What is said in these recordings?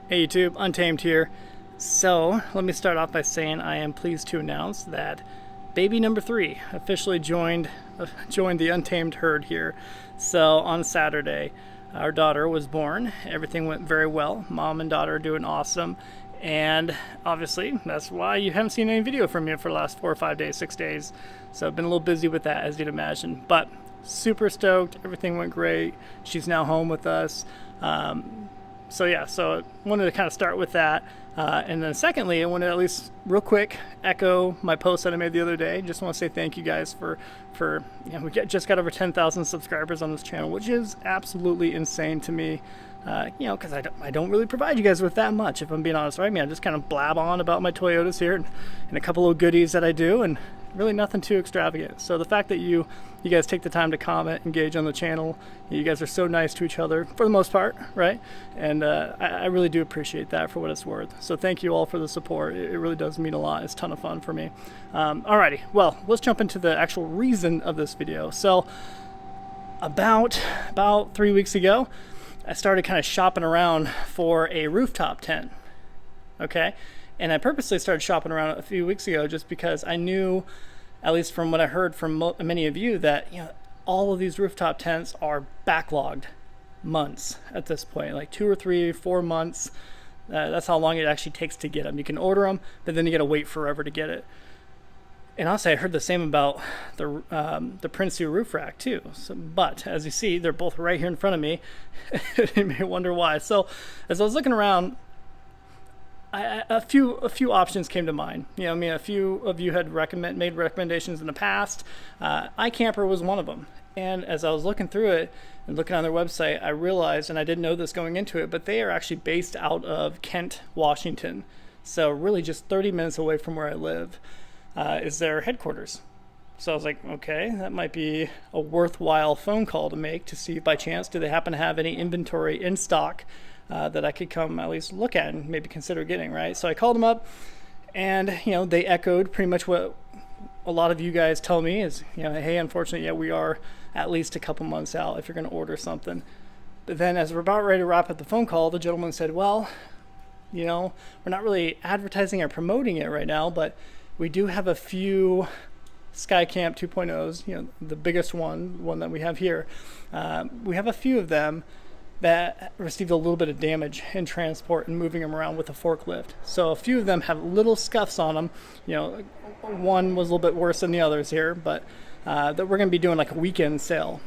Hey YouTube, Untamed here. So let me start off by saying I am pleased to announce that baby number 3 officially joined the Untamed herd here. So on Saturday, our daughter was born. Everything went very well. Mom and daughter are doing awesome. And obviously, that's why you haven't seen any video from me for the last 4 or 5 days, 6 days. So I've been a little busy with that, as you'd imagine. But super stoked. Everything went great. She's now home with us. So I wanted to kind of start with that. And then secondly, I wanted to at least real quick echo my post that I made the other day. Just want to say thank you guys for we just got over 10,000 subscribers on this channel, which is absolutely insane to me. Because I don't really provide you guys with that much, if I'm being honest, right? I mean, I just kind of blab on about my Toyotas here and a couple of goodies that I do, and really nothing too extravagant. So the fact that you guys take the time to comment, engage on the channel, you guys are so nice to each other for the most part, right? And I really do appreciate that for what it's worth. So thank you all for the support. It really does mean a lot. It's a ton of fun for me. Alrighty, well, let's jump into the actual reason of this video. So about 3 weeks ago, I started kind of shopping around for a rooftop tent, okay? And I purposely started shopping around a few weeks ago just because I knew, at least from what I heard from many of you, that all of these rooftop tents are backlogged months at this point, like 2 or 3, 4 months. That's how long it actually takes to get them. You can order them, but then you got to wait forever to get it. And honestly, I heard the same about the Prinsu Roof Rack too. But as you see, they're both right here in front of me. You may wonder why. So as I was looking around, a few options came to mind. A few of you had made recommendations in the past. iKamper was one of them. And as I was looking through it and looking on their website, I realized, and I didn't know this going into it, but they are actually based out of Kent, Washington. So really just 30 minutes away from where I live is their headquarters. So I was like, okay, that might be a worthwhile phone call to make to see if by chance do they happen to have any inventory in stock that I could come at least look at and maybe consider getting, right? So I called them up, and they echoed pretty much what a lot of you guys tell me is, hey, unfortunately, we are at least a couple months out if you're going to order something. But then as we're about ready to wrap up the phone call, the gentleman said, well, we're not really advertising or promoting it right now, but we do have a few Skycamp 2.0s, the biggest one that we have here. We have a few of them that received a little bit of damage in transport and moving them around with a forklift. So a few of them have little scuffs on them. One was a little bit worse than the others here, but that we're going to be doing like a weekend sale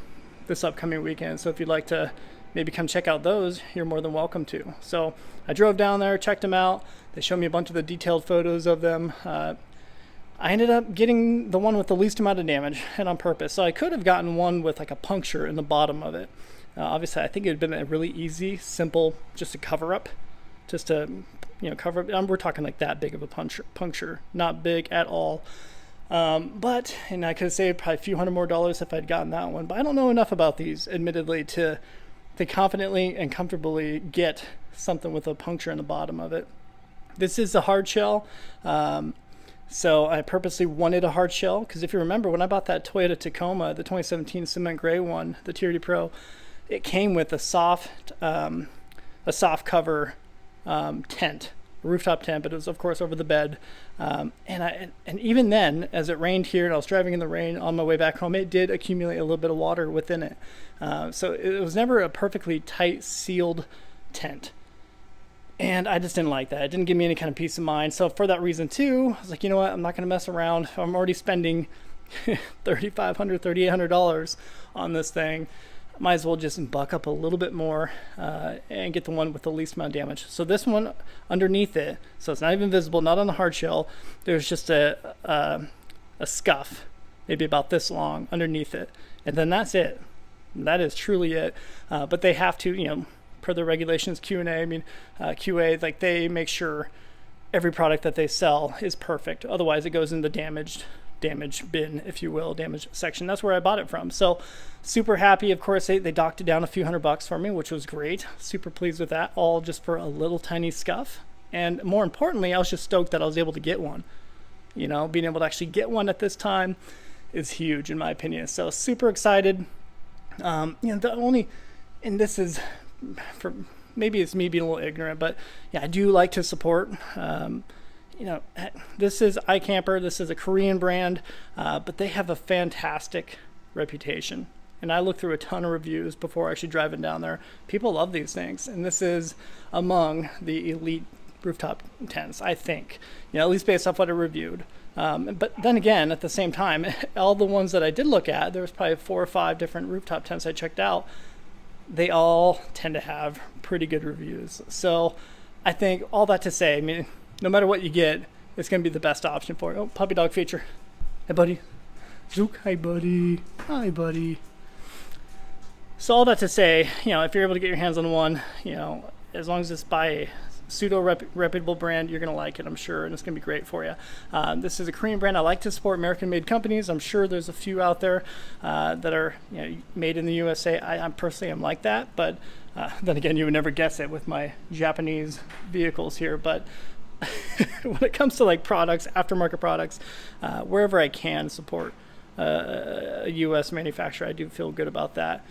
this upcoming weekend. So if you'd like to maybe come check out those, you're more than welcome to. So I drove down there, checked them out. They showed me a bunch of the detailed photos of them. I ended up getting the one with the least amount of damage, and on purpose. So I could have gotten one with like a puncture in the bottom of it. Obviously, I think it would have been a really easy, simple, just a cover up, just to, cover up. We're talking like that big of a puncture, not big at all. And I could have saved probably a few $100 more if I'd gotten that one. But I don't know enough about these, admittedly, to confidently and comfortably get something with a puncture in the bottom of it. This is a hard shell. So I purposely wanted a hard shell because if you remember, when I bought that Toyota Tacoma, the 2017 cement gray one, the TRD Pro, it came with a soft cover tent, a rooftop tent, but it was of course over the bed. And even then, as it rained here and I was driving in the rain on my way back home, it did accumulate a little bit of water within it. So it was never a perfectly tight sealed tent. And I just didn't like that. It didn't give me any kind of peace of mind. So for that reason too, I was like, you know what? I'm not going to mess around. I'm already spending $3,500, $3,800 on this thing. Might as well just buck up a little bit more and get the one with the least amount of damage. So this one underneath it, so it's not even visible, not on the hard shell. There's just a scuff, maybe about this long underneath it. And then that's it. That is truly it. But they have to, per the regulations, QA, like they make sure every product that they sell is perfect. Otherwise, it goes in the damage bin, if you will, damage section. That's where I bought it from. So super happy. Of course, they docked it down a few $100 for me, which was great. Super pleased with that, all just for a little tiny scuff. And more importantly, I was just stoked that I was able to get one. Being able to actually get one at this time is huge in my opinion. So super excited. And this is for maybe it's me being a little ignorant, but yeah, I do like to support. You know, this is iKamper. This is a Korean brand, but they have a fantastic reputation. And I looked through a ton of reviews before actually driving down there. People love these things, and this is among the elite rooftop tents, I think. You know, at least based off what I reviewed. But then again, at the same time, all the ones that I did look at, there was probably 4 or 5 different rooftop tents I checked out. They all tend to have pretty good reviews. So I think all that to say, I mean, no matter what you get, it's going to be the best option for you. Oh, puppy dog feature. Hey, buddy. Zook, hi, buddy. Hi, buddy. So all that to say, you know, if you're able to get your hands on one, you know, as long as it's by a reputable brand, you're going to like it, I'm sure, and it's going to be great for you. This is a Korean brand. I like to support American-made companies. I'm sure there's a few out there that are, you know, made in the USA. I personally am like that, but then again, you would never guess it with my Japanese vehicles here. But when it comes to like products, aftermarket products, wherever I can support a U.S. manufacturer, I do feel good about that.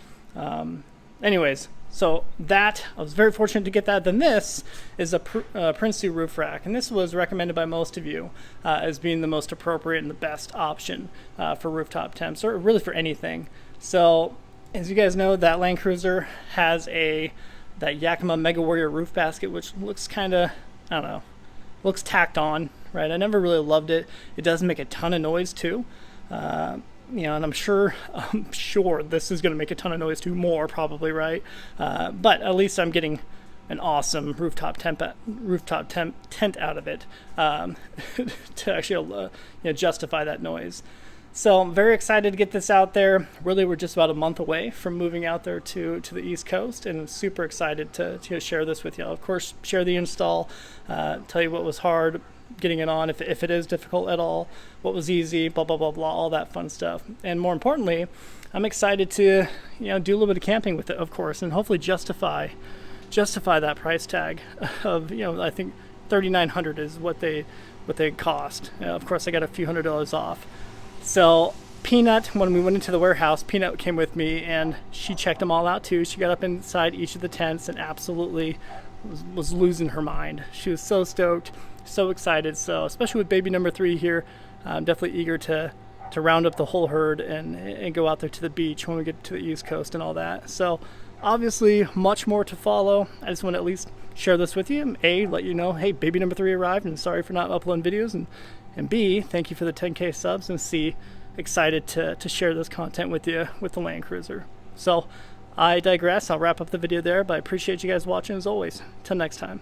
Anyways, so that, I was very fortunate to get that. Then this is a Prinsu Roof Rack, and this was recommended by most of you as being the most appropriate and the best option for rooftop temps, or really for anything. So, as you guys know, that Land Cruiser has that Yakima Mega Warrior roof basket, which looks kind of, I don't know, looks tacked on, right? I never really loved it. It does make a ton of noise too. You know, and I'm sure this is going to make a ton of noise too, more probably, right? But at least I'm getting an awesome rooftop tent out of it to actually you know, justify that noise. So I'm very excited to get this out there. Really, we're just about a month away from moving out there to the East Coast, and I'm super excited to share this with you. I'll, of course, share the install, tell you what was hard getting it on, if it is difficult at all, what was easy, blah, blah, blah, blah, all that fun stuff. And more importantly, I'm excited to, you know, do a little bit of camping with it, of course, and hopefully justify that price tag of, you know, I think $3,900 is what they cost. Of course, I got a few $100s off. So Peanut, when we went into the warehouse, Peanut came with me, and she checked them all out too. She got up inside each of the tents and absolutely was losing her mind. She was so stoked, so excited. So especially with baby number 3 here, I'm definitely eager to round up the whole herd and go out there to the beach when we get to the East Coast and all that. So obviously much more to follow. I just want to at least share this with you. A, let you know, hey, baby number 3 arrived, and sorry for not uploading videos, and B, thank you for the 10K subs, and C, excited to share this content with you with the Land Cruiser. So I digress. I'll wrap up the video there, but I appreciate you guys watching as always. Till next time.